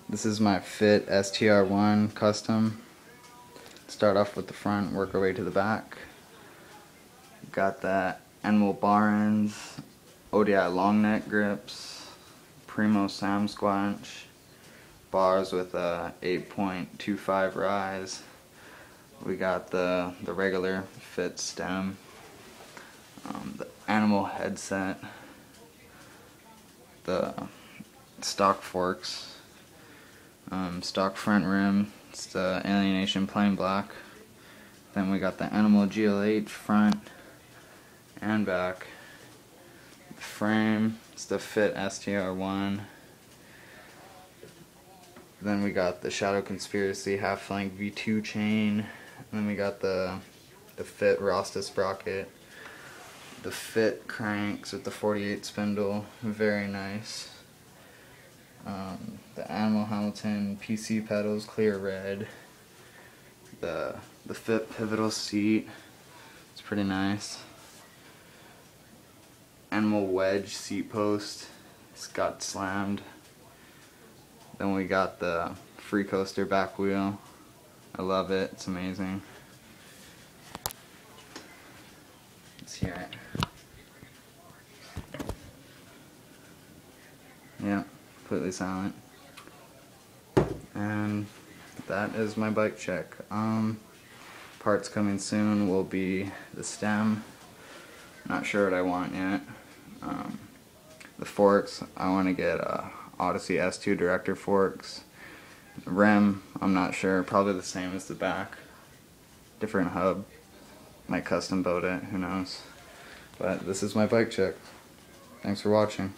This is my Fit STR1 custom. Start off with the front, work our way to the back. Got the animal bar ends, ODI long neck grips, Primo samsquanch, bars with a 8.25 rise. We got the regular Fit stem, the animal headset, the stock forks, stock front rim. It's the Alienation plain black. Then we got the animal GL8 front and back. The frame, it's the Fit STR1. Then we got the Shadow Conspiracy half length V2 chain. And then we got the Fit Rasta sprocket. The Fit cranks with the 48 spindle, very nice. The Animal Hamilton PC pedals, clear red. The Fit pivotal seat, it's pretty nice. Animal wedge seat post, it's got slammed. Then we got the Freecoaster back wheel. I love it, it's amazing. Let's hear it. Yeah, completely silent. And that is my bike check. Parts coming soon will be the stem. Not sure what I want yet. The forks, I want to get Odyssey S2 director forks. The rim, I'm not sure, probably the same as the back. Different hub. Might custom build it, who knows. But this is my bike check. Thanks for watching.